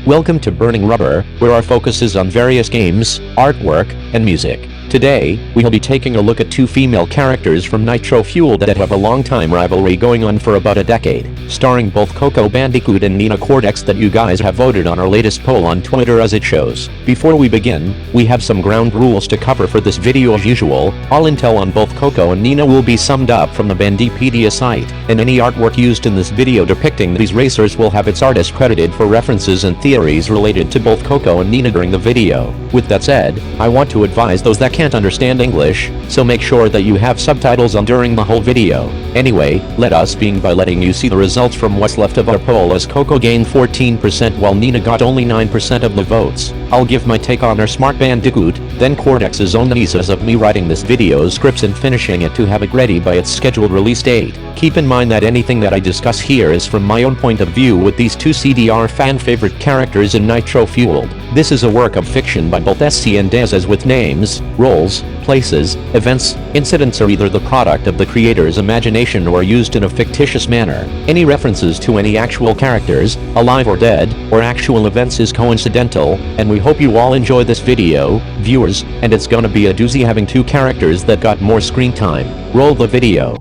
Welcome to Burning Rubber, where our focus is on various games, artwork, and music. Today, we'll be taking a look at two female characters from Nitro Fueled that have a long-time rivalry going on for about a decade, starring both Coco Bandicoot and Nina Cortex that you guys have voted on our latest poll on Twitter as it shows. Before we begin, we have some ground rules to cover for this video as usual. All intel on both Coco and Nina will be summed up from the Bandipedia site, and any artwork used in this video depicting these racers will have its artist credited for references and theories related to both Coco and Nina during the video. With that said, I want to advise those that can't understand English, so make sure that you have subtitles on during the whole video. Anyway, let us begin by letting you see the results from what's left of our poll, as Coco gained 14% while Nina got only 9% of the votes. I'll give my take on our Smart Bandicoot, then Cortex's own nieces of me writing this video scripts and finishing it to have it ready by its scheduled release date. Keep in mind that anything that I discuss here is from my own point of view with these two CDR fan favorite characters in Nitro Fueled. This is a work of fiction by both SC and Dez, as with names, roles, places, events, incidents are either the product of the creator's imagination or used in a fictitious manner. Any references to any actual characters, alive or dead, or actual events is coincidental, and we hope you all enjoy this video, viewers, and it's gonna be a doozy having two characters that got more screen time. Roll the video.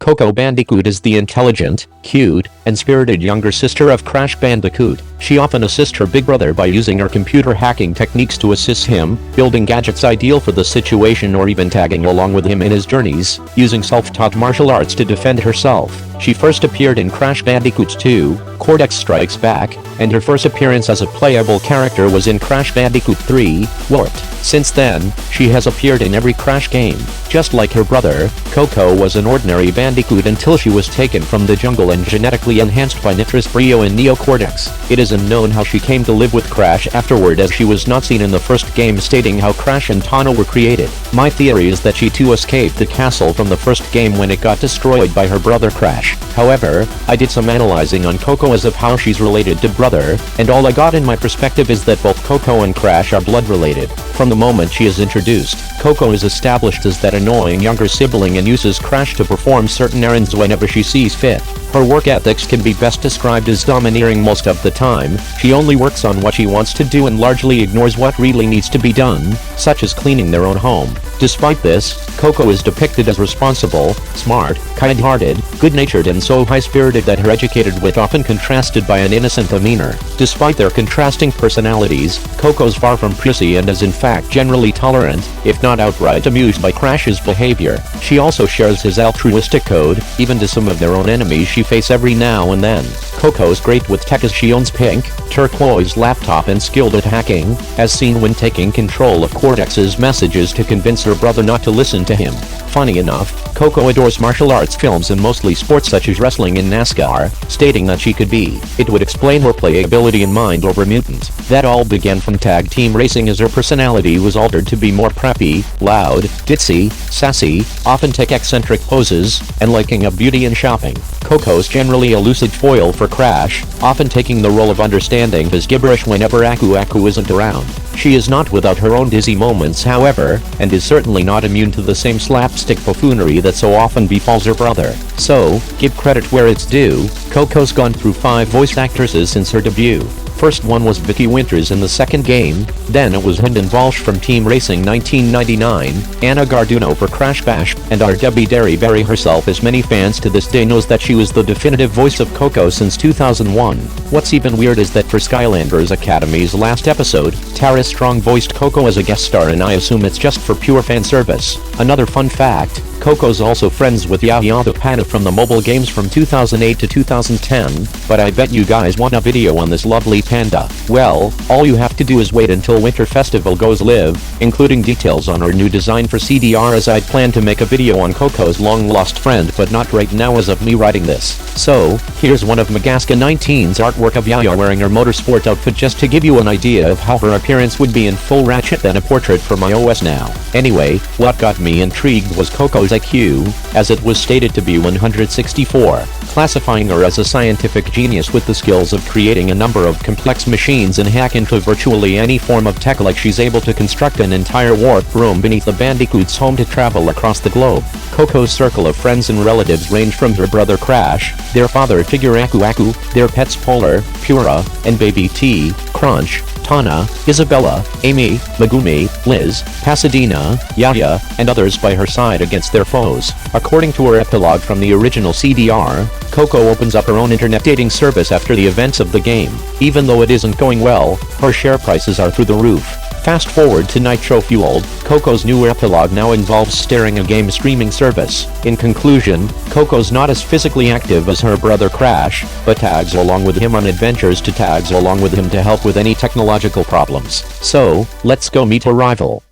Coco Bandicoot is the intelligent, cute, and spirited younger sister of Crash Bandicoot. She often assists her big brother by using her computer hacking techniques to assist him, building gadgets ideal for the situation or even tagging along with him in his journeys, using self-taught martial arts to defend herself. She first appeared in Crash Bandicoot 2, Cortex Strikes Back, and her first appearance as a playable character was in Crash Bandicoot 3, Warped. Since then, she has appeared in every Crash game. Just like her brother, Coco was an ordinary Bandicoot until she was taken from the jungle and genetically enhanced by Nitrous Brio and Neo Cortex. It is unknown how she came to live with Crash afterward, as she was not seen in the first game stating how Crash and Tano were created. My theory is that she too escaped the castle from the first game when it got destroyed by her brother Crash. However, I did some analyzing on Coco as of how she's related to brother, and all I got in my perspective is that both Coco and Crash are blood related. From the moment she is introduced, Coco is established as that annoying younger sibling and uses Crash to perform certain errands whenever she sees fit. Her work ethics can be best described as domineering most of the time. She only works on what she wants to do and largely ignores what really needs to be done, such as cleaning their own home. Despite this, Coco is depicted as responsible, smart, kind-hearted, good-natured, and so high-spirited that her educated wit often contrasted by an innocent demeanor. Despite their contrasting personalities, Coco's far from prissy and is in fact generally tolerant, if not outright amused by Crash's behavior. She also shares his altruistic code, even to some of their own enemies she face every now and then. Coco's great with tech, as she owns pink, turquoise laptop and skilled at hacking, as seen when taking control of Cortex's messages to convince her brother not to listen to him. Funny enough, Coco adores martial arts films and mostly sports such as wrestling and NASCAR, stating that she could be. It would explain her playability in Mind Over Mutant. That all began from tag team racing, as her personality was altered to be more preppy, loud, ditzy, sassy, often take eccentric poses, and liking of beauty and shopping. Coco's generally a lucid foil for Crash, often taking the role of understanding his gibberish whenever Aku isn't around. She is not without her own dizzy moments, however, and is certainly not immune to the same slapstick buffoonery that so often befalls her brother. So, give credit where it's due, Coco's gone through 5 voice actresses since her debut. first one was Vicky Winters in the second game, then it was Hendon Walsh from Team Racing 1999, Anna Garduno for Crash Bash, and our Debbie Derryberry herself, as many fans to this day knows that she was the definitive voice of Coco since 2001. What's even weird is that for Skylanders Academy's last episode, Tara Strong voiced Coco as a guest star, and I assume it's just for pure fan service. Another fun fact, Coco's also friends with Yaya the Panda from the mobile games from 2008 to 2010, but I bet you guys want a video on this lovely panda. Well, all you have to do is wait until Winter Festival goes live, including details on her new design for CDR, as I'd planned to make a video on Coco's long-lost friend, but not right now as of me writing this. So, here's one of Magaska 19's artwork of Yaya wearing her motorsport outfit just to give you an idea of how her appearance would be in full Ratchet, than a portrait for my OS now. Anyway, what got me intrigued was Coco's IQ, as it was stated to be 164, classifying her as a scientific genius with the skills of creating a number of complex machines and hack into virtually any form of tech, like she's able to construct an entire warp room beneath the Bandicoot's home to travel across the globe. Coco's circle of friends and relatives range from her brother Crash, their father figure Aku Aku, their pets Polar, Pura, and baby T, Crunch, Tana, Isabella, Amy, Megumi, Liz, Pasadena, Yaya, and others by her side against their foes. According to her epilogue from the original CDR, Coco opens up her own internet dating service after the events of the game. Even though it isn't going well, her share prices are through the roof. Fast forward to Nitro Fueled, Coco's new epilogue now involves starting a game streaming service. In conclusion, Coco's not as physically active as her brother Crash, but tags along with him on adventures to help with any technological problems. So, let's go meet her rival.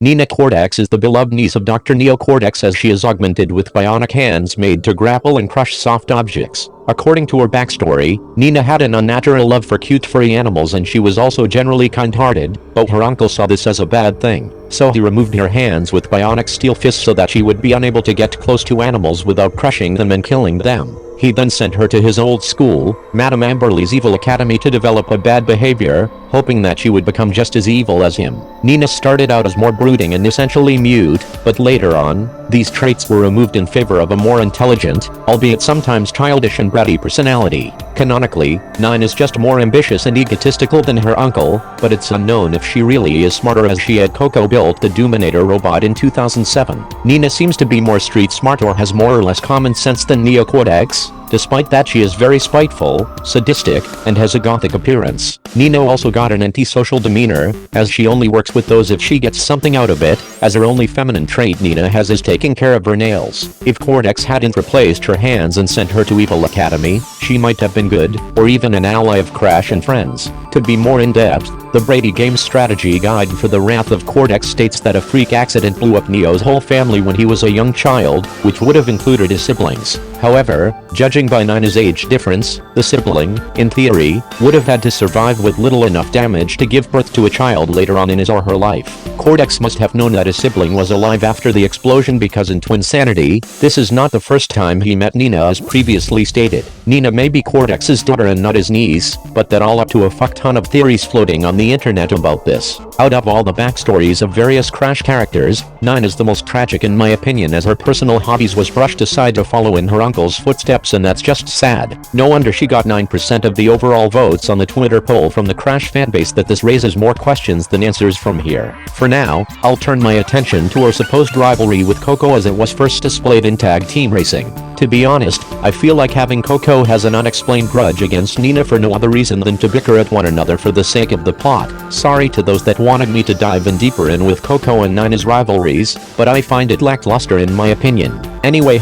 Nina Cortex is the beloved niece of Dr. Neo Cortex, as she is augmented with bionic hands made to grapple and crush soft objects. According to her backstory, Nina had an unnatural love for cute furry animals, and she was also generally kind-hearted, but her uncle saw this as a bad thing, so he removed her hands with bionic steel fists so that she would be unable to get close to animals without crushing them and killing them. He then sent her to his old school, Madame Amberley's Evil Academy, to develop a bad behavior, hoping that she would become just as evil as him. Nina started out as more brooding and essentially mute, but later on, these traits were removed in favor of a more intelligent, albeit sometimes childish and bratty personality. Canonically, Nine is just more ambitious and egotistical than her uncle, but it's unknown if she really is smarter, as she had Coco built the Doominator robot in 2007. Nina seems to be more street smart or has more or less common sense than Neo Cortex. Despite that, she is very spiteful, sadistic, and has a gothic appearance. Nina also got an antisocial demeanor, as she only works with those if she gets something out of it, as her only feminine trait Nina has is taking care of her nails. If Cortex hadn't replaced her hands and sent her to Evil Academy, she might have been good, or even an ally of Crash and friends. To be more in-depth, the Brady Games strategy guide for the Wrath of Cortex states that a freak accident blew up Neo's whole family when he was a young child, which would have included his siblings. However, judging by Nina's age difference, the sibling, in theory, would have had to survive with little enough damage to give birth to a child later on in his or her life. Cortex must have known that his sibling was alive after the explosion, because in Twinsanity, this is not the first time he met Nina, as previously stated. Nina may be Cortex's daughter and not his niece, but that all up to a fuck ton of theories floating on the internet about this. Out of all the backstories of various Crash characters, Nine is the most tragic in my opinion, as her personal hobbies was brushed aside to follow in her uncle's footsteps, and that's just sad. No wonder she got 9% of the overall votes on the Twitter poll from the Crash fanbase. That this raises more questions than answers from here. For now, I'll turn my attention to her supposed rivalry with Coco, as it was first displayed in Tag Team Racing. To be honest, I feel like having Coco has an unexplained grudge against Nina for no other reason than to bicker at one another for the sake of the plot. Sorry to those that wanted me to dive in deeper in with Coco and Nina's rivalries, but I find it lackluster in my opinion. Anyway,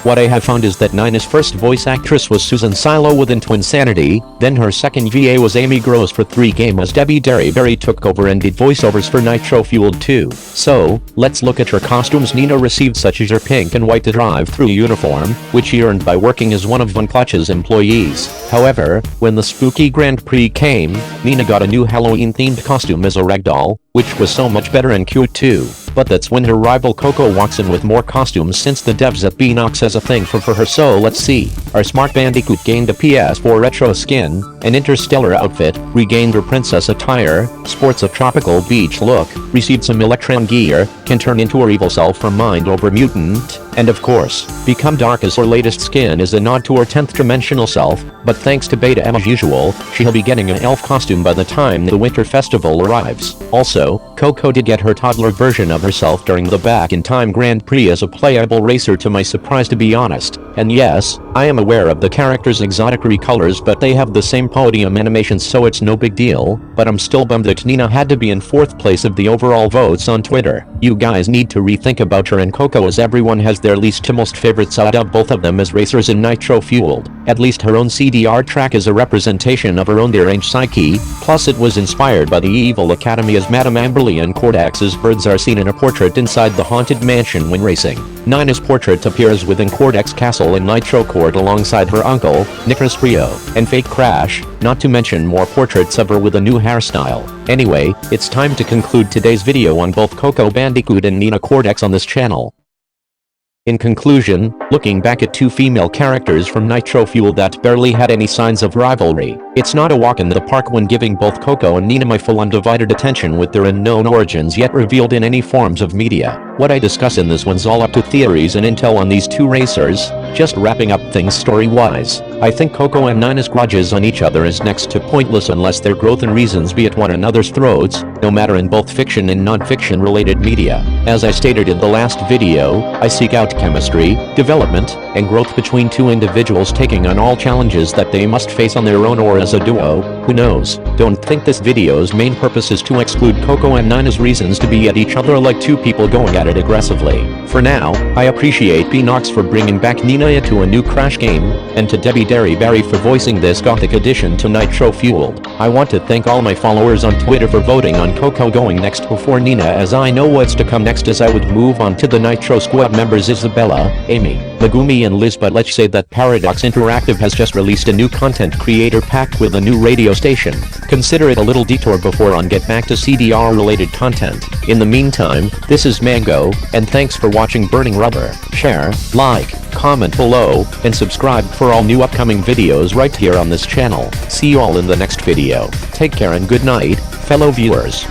what I have found is that Nina's first voice actress was Susan Silo within Twinsanity, then her second VA was Amy Gross for 3 Game, as Debbie Derryberry took over and did voiceovers for Nitro Fueled 2. So, let's look at her costumes. Nina received such as her pink and white drive-through uniform, which she earned by working as one of Von Clutch's employees. However, when the spooky Grand Prix came, Nina got a new Halloween-themed costume as a ragdoll, which was so much better and cute too. but that's when her rival Coco walks in with more costumes since the devs at Beanox has a thing for her, so let's see. Our smart Bandicoot gained a PS4 retro skin, an interstellar outfit, regained her princess attire, sports a tropical beach look, received some Electron gear, can turn into her evil self from Mind Over Mutant, and of course, become dark as her latest skin is a nod to her 10th dimensional self, but thanks to Beta M as usual, she'll be getting an elf costume by the time the winter festival arrives. Also, Coco did get her toddler version of herself during the Back in Time Grand Prix as a playable racer to my surprise, to be honest. And yes, I am aware of the character's exotic recolors, but they have the same podium animations, so it's no big deal, but I'm still bummed that Nina had to be in 4th place of the overall votes on Twitter. You guys need to rethink about her and Coco, as everyone has their least to most favorite side of both of them as racers in Nitro Fueled. At least her own CDR track is a representation of her own deranged psyche, plus it was inspired by the Evil Academy as Madame Amberly and Cordex's birds are seen in a portrait inside the Haunted Mansion when racing. Nina's portrait appears within Cordex Castle in Nitro Court alongside her uncle, Nicholas Rio, and Fake Crash, not to mention more portraits of her with a new hairstyle. Anyway, it's time to conclude today's video on both Coco Bandicoot and Nina Cordex on this channel. In conclusion, looking back at two female characters from Nitro Fuel that barely had any signs of rivalry, it's not a walk in the park when giving both Coco and Nina my full undivided attention with their unknown origins yet revealed in any forms of media. What I discuss in this one's all up to theories and intel on these two racers. Just wrapping up things story-wise, I think Coco and Nina's grudges on each other is next to pointless unless their growth and reasons be at one another's throats, no matter in both fiction and non-fiction related media. As I stated in the last video, I seek out chemistry, development, and growth between two individuals taking on all challenges that they must face on their own or as a duo. Who knows? Don't think this video's main purpose is to exclude Coco and Nina's reasons to be at each other like two people going at it aggressively. For now, I appreciate Beanox for bringing back Nina to a new Crash game, and to Debbie Derryberry for voicing this gothic addition to Nitro Fueled. I want to thank all my followers on Twitter for voting on Coco going next before Nina, as I know what's to come next as I would move on to the Nitro Squad members Isabella, Amy, Megumi and Liz. But let's say that Paradox Interactive has just released a new content creator pack with a new radio station. Consider it a little detour before on get back to CDR related content. In the meantime, this is Mango, and thanks for watching Burning Rubber. Share, like, comment below, and subscribe for all new upcoming videos right here on this channel. See you all in the next video. Take care and good night, fellow viewers.